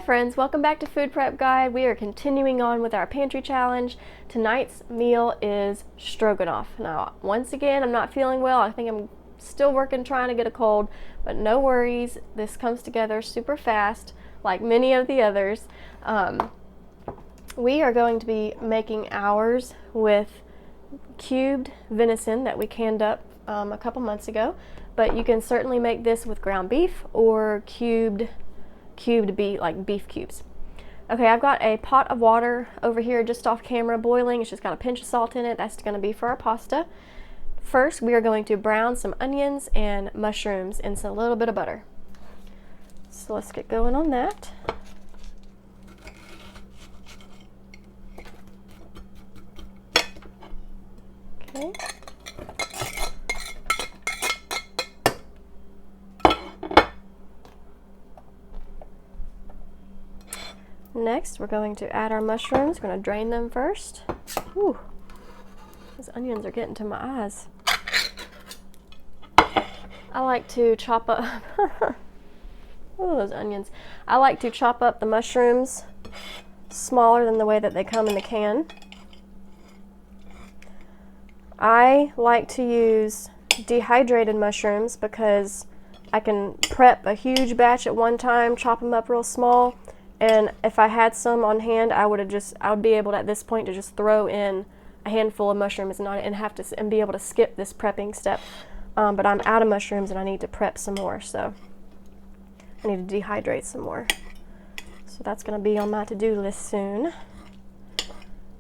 friends, welcome back to Food Prep Guide. We are continuing on with our pantry challenge. Tonight's meal is stroganoff. Now, once again, I'm not feeling well. I think I'm still working trying to get a cold, but no worries. This comes together super fast, like many of the others. We are going to be making ours with cubed venison that we canned up a couple months ago, but you can certainly make this with ground beef or cubed beef, like beef cubes. Okay, I've got a pot of water over here just off camera boiling. It's just got a pinch of salt in it. That's going to be for our pasta. First, we are going to brown some onions and mushrooms in a little bit of butter. So let's get going on that. Okay. Next, we're going to add our mushrooms. We're going to drain them first. Ooh, those onions are getting to my eyes. I like to chop up, oh, those onions. I like to chop up the mushrooms smaller than the way that they come in the can. I like to use dehydrated mushrooms because I can prep a huge batch at one time, chop them up real small. And if I had some on hand, I would be able to, at this point, to just throw in a handful of mushrooms and be able to skip this prepping step. But I'm out of mushrooms and I need to prep some more, so I need to dehydrate some more. So that's going to be on my to-do list soon.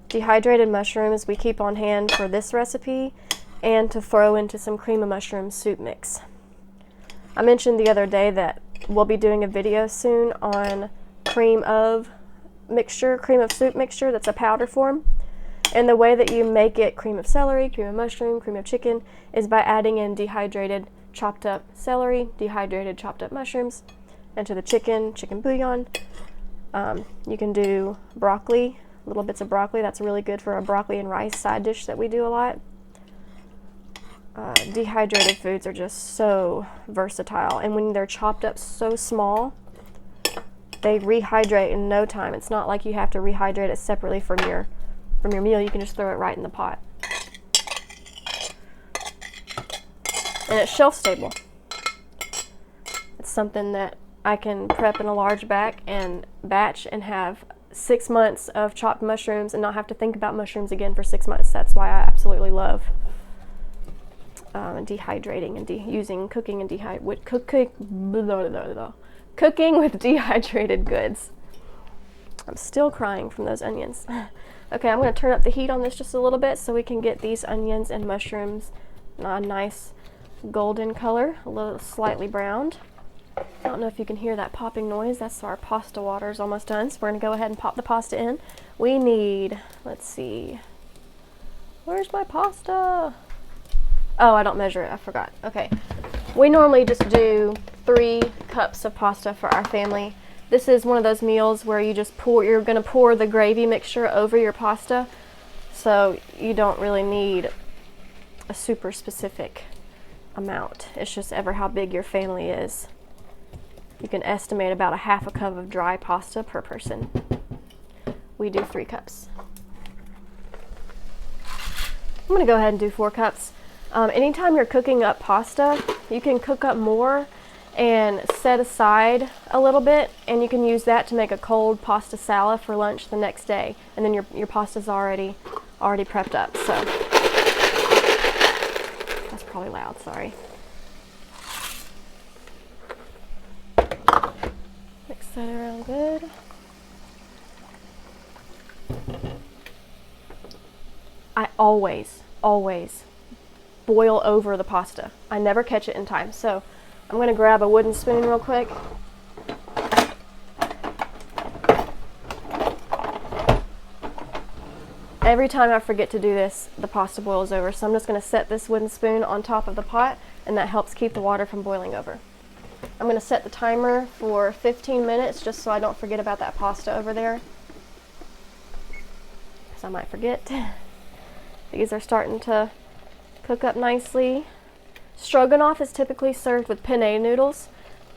Dehydrated mushrooms we keep on hand for this recipe and to throw into some cream of mushroom soup mix. I mentioned the other day that we'll be doing a video soon on cream of soup mixture that's a powder form. And the way that you make it, cream of celery, cream of mushroom, cream of chicken, is by adding in dehydrated chopped up celery, dehydrated chopped up mushrooms into the chicken bouillon. You can do broccoli, little bits of broccoli. That's really good for a broccoli and rice side dish that we do a lot. Dehydrated foods are just so versatile, and when they're chopped up so small, they rehydrate in no time. It's not like you have to rehydrate it separately from your meal. You can just throw it right in the pot. And it's shelf stable. It's something that I can prep in a large batch and have 6 months of chopped mushrooms and not have to think about mushrooms again for 6 months. That's why I absolutely love dehydrating and cooking with dehydrated goods. I'm still crying from those onions. Okay, I'm going to turn up the heat on this just a little bit so we can get these onions and mushrooms a nice golden color, a little slightly browned. I don't know if you can hear that popping noise. That's our pasta water is almost done, so we're going to go ahead and pop the pasta in. We need, let's see, where's my pasta? Oh, I don't measure it. I forgot. Okay. We normally just do 3 cups of pasta for our family. This is one of those meals where you're going to pour the gravy mixture over your pasta, so you don't really need a super specific amount. It's just ever how big your family is. You can estimate about a half a cup of dry pasta per person. We do 3 cups. I'm going to go ahead and do 4 cups. Anytime you're cooking up pasta, you can cook up more and set aside a little bit, and you can use that to make a cold pasta salad for lunch the next day, and then your pasta's already prepped up. So that's probably loud, sorry. Mix that around good. I always boil over the pasta. I never catch it in time, so I'm going to grab a wooden spoon real quick. Every time I forget to do this, the pasta boils over, so I'm just going to set this wooden spoon on top of the pot, and that helps keep the water from boiling over. I'm going to set the timer for 15 minutes just so I don't forget about that pasta over there, because I might forget. These are starting to cook up nicely. Stroganoff is typically served with penne noodles,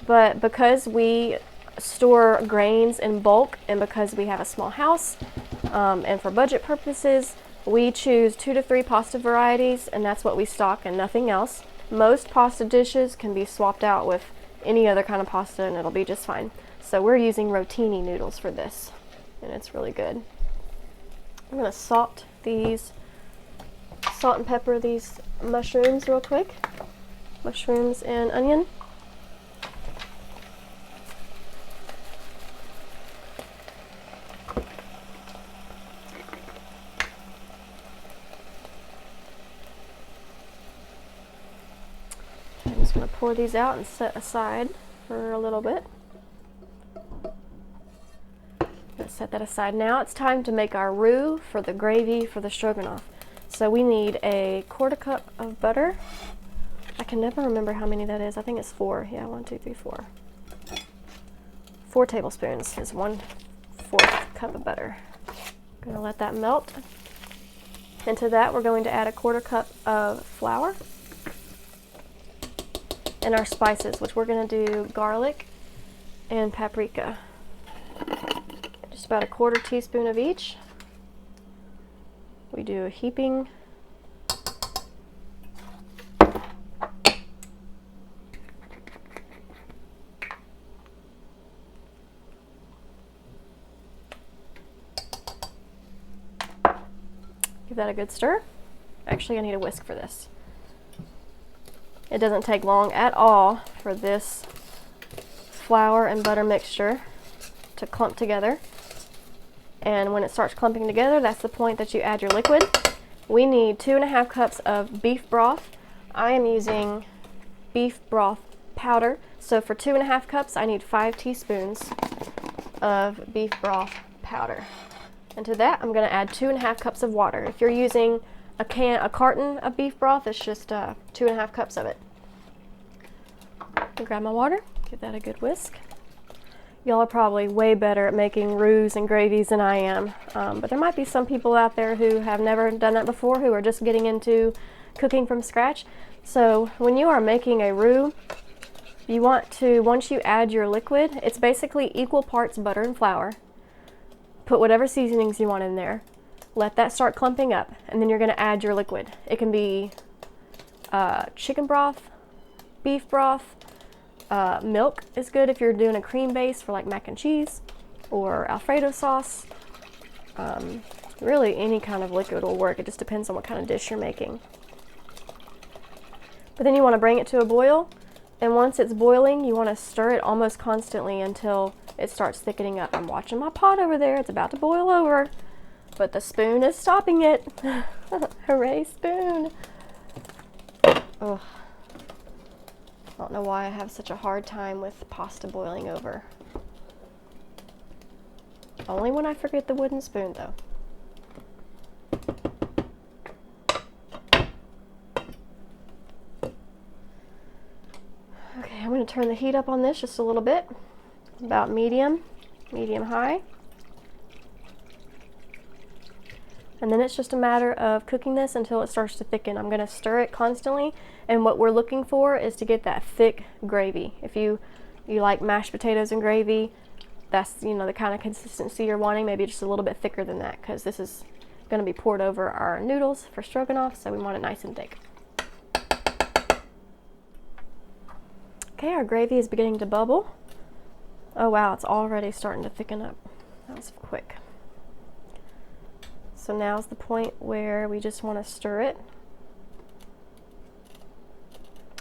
but because we store grains in bulk, and because we have a small house, and for budget purposes, we choose 2 to 3 pasta varieties, and that's what we stock and nothing else. Most pasta dishes can be swapped out with any other kind of pasta and it'll be just fine. So we're using rotini noodles for this, and it's really good. I'm gonna salt and pepper these mushrooms real quick. Mushrooms and onion. I'm just going to pour these out and set aside for a little bit. Let's set that aside. Now it's time to make our roux for the gravy for the stroganoff. So we need a 1/4 cup of butter. I can never remember how many that is. I think it's 4. Yeah, 1, 2, 3, 4. 4 tablespoons is 1/4 cup of butter. I'm going to let that melt. Into that we're going to add a 1/4 cup of flour. And our spices, which we're going to do garlic and paprika. Just about a 1/4 teaspoon of each. We do a heaping. Give that a good stir. Actually, I need a whisk for this. It doesn't take long at all for this flour and butter mixture to clump together. And when it starts clumping together, that's the point that you add your liquid. We need 2.5 cups of beef broth. I am using beef broth powder. So for 2.5 cups, I need 5 teaspoons of beef broth powder. And to that, I'm going to add 2.5 cups of water. If you're using a carton of beef broth, it's just 2.5 cups of it. I'll grab my water, give that a good whisk. Y'all are probably way better at making roux and gravies than I am, but there might be some people out there who have never done that before, who are just getting into cooking from scratch. So when you are making a roux, you want to, once you add your liquid, it's basically equal parts butter and flour. Put whatever seasonings you want in there. Let that start clumping up, and then you're going to add your liquid. It can be chicken broth, beef broth, milk is good if you're doing a cream base for like mac and cheese or Alfredo sauce. Really any kind of liquid will work. It just depends on what kind of dish you're making. But then you want to bring it to a boil, and once it's boiling, you want to stir it almost constantly until it starts thickening up. I'm watching my pot over there. It's about to boil over. But the spoon is stopping it. Hooray, spoon. Ugh. I don't know why I have such a hard time with pasta boiling over. Only when I forget the wooden spoon, though. Okay, I'm going to turn the heat up on this just a little bit. About medium high. And then it's just a matter of cooking this until it starts to thicken. I'm going to stir it constantly, and what we're looking for is to get that thick gravy. If you like mashed potatoes and gravy, that's the kind of consistency you're wanting, maybe just a little bit thicker than that, because this is going to be poured over our noodles for stroganoff, so we want it nice and thick. Okay, our gravy is beginning to bubble. Oh wow, it's already starting to thicken up. That was quick. So now's the point where we just want to stir it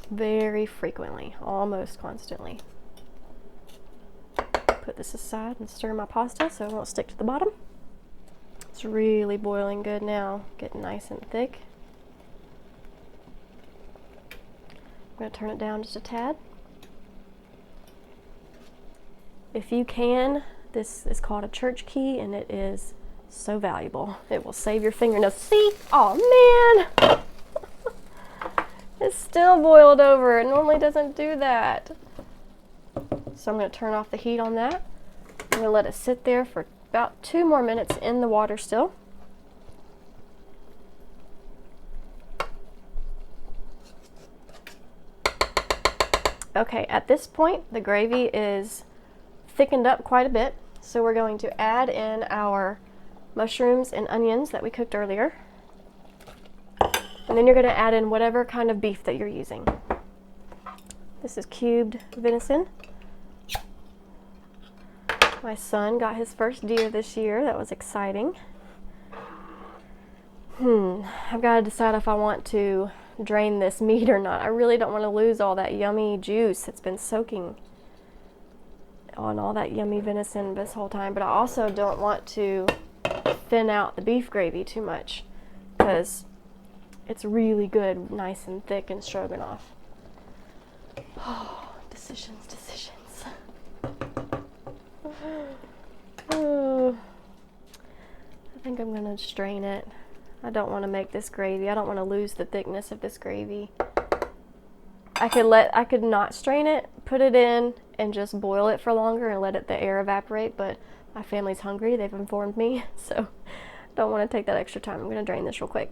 very frequently, almost constantly. Put this aside and stir my pasta so it won't stick to the bottom. It's really boiling good now, getting nice and thick. I'm going to turn it down just a tad. If you can, this is called a church key, and it is so valuable. It will save your fingernails. See? Oh man! It's still boiled over. It normally doesn't do that. So I'm going to turn off the heat on that. I'm going to let it sit there for about 2 more minutes in the water still. Okay, at this point, the gravy is thickened up quite a bit. So we're going to add in our mushrooms and onions that we cooked earlier. And then you're going to add in whatever kind of beef that you're using. This is cubed venison. My son got his first deer this year. That was exciting. I've got to decide if I want to drain this meat or not. I really don't want to lose all that yummy juice that's been soaking on all that yummy venison this whole time, but I also don't want to thin out the beef gravy too much because it's really good, nice and thick in stroganoff. Oh, decisions. Oh, I think I'm gonna strain it. I don't want to make this gravy. I don't want to lose the thickness of this gravy. I could not strain it, put it in, and just boil it for longer and let the air evaporate, but my family's hungry, they've informed me, so don't want to take that extra time. I'm going to drain this real quick.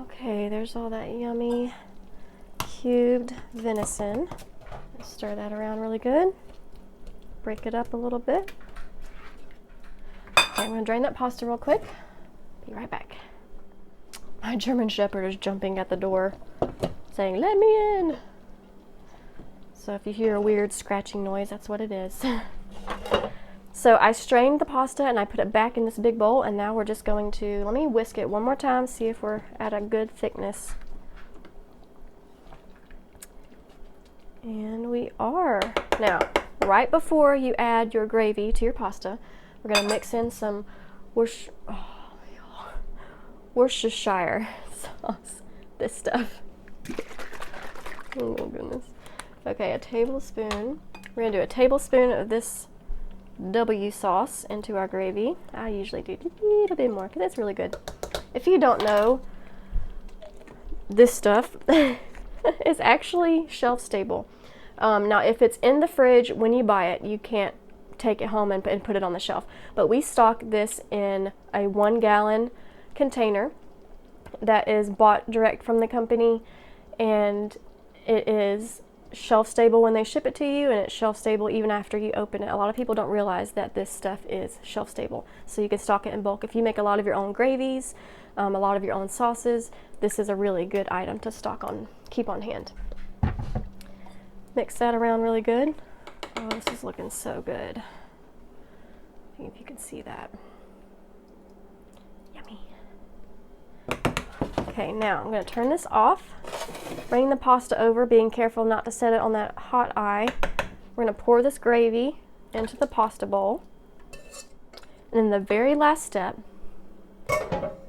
Okay, there's all that yummy cubed venison. Stir that around really good. Break it up a little bit. Okay, I'm going to drain that pasta real quick. Be right back. My German Shepherd is jumping at the door, saying, "Let me in." So if you hear a weird scratching noise, that's what it is. So I strained the pasta and I put it back in this big bowl, and now we're just going to, let me whisk it one more time, see if we're at a good thickness. And we are. Now, right before you add your gravy to your pasta, we're going to mix in some Worcestershire sauce. This stuff. Oh goodness. Okay, a tablespoon. We're going to do a tablespoon of this W sauce into our gravy. I usually do a little bit more because it's really good. If you don't know, this stuff is actually shelf stable. Now, if it's in the fridge when you buy it, you can't take it home and put it on the shelf. But we stock this in a 1 gallon container that is bought direct from the company, and it is shelf stable when they ship it to you, and it's shelf stable even after you open it. A lot of people don't realize that this stuff is shelf stable, so you can stock it in bulk. If you make a lot of your own gravies, a lot of your own sauces, this is a really good item to keep on hand. Mix that around really good. Oh, this is looking so good. I think if you can see that. Yummy. Okay, now I'm going to turn this off. Bring the pasta over, being careful not to set it on that hot eye. We're going to pour this gravy into the pasta bowl. And then the very last step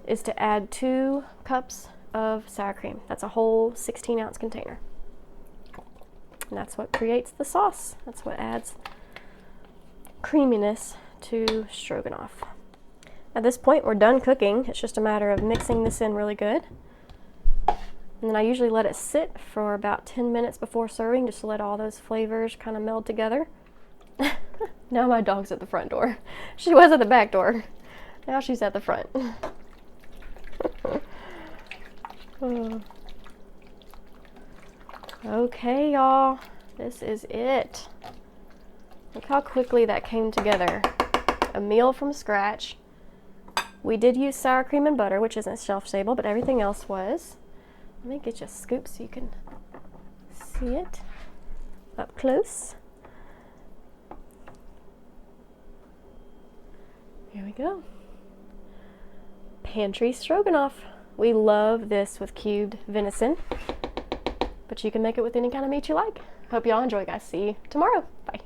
is to add 2 cups of sour cream. That's a whole 16-ounce container. And that's what creates the sauce. That's what adds creaminess to stroganoff. At this point, we're done cooking. It's just a matter of mixing this in really good. And then I usually let it sit for about 10 minutes before serving, just to let all those flavors kind of meld together. Now my dog's at the front door. She was at the back door. Now she's at the front. Okay, y'all. This is it. Look how quickly that came together. A meal from scratch. We did use sour cream and butter, which isn't shelf stable, but everything else was. Let me get you a scoop so you can see it up close. Here we go. Pantry stroganoff. We love this with cubed venison, but you can make it with any kind of meat you like. Hope y'all enjoy, guys. See you tomorrow. Bye.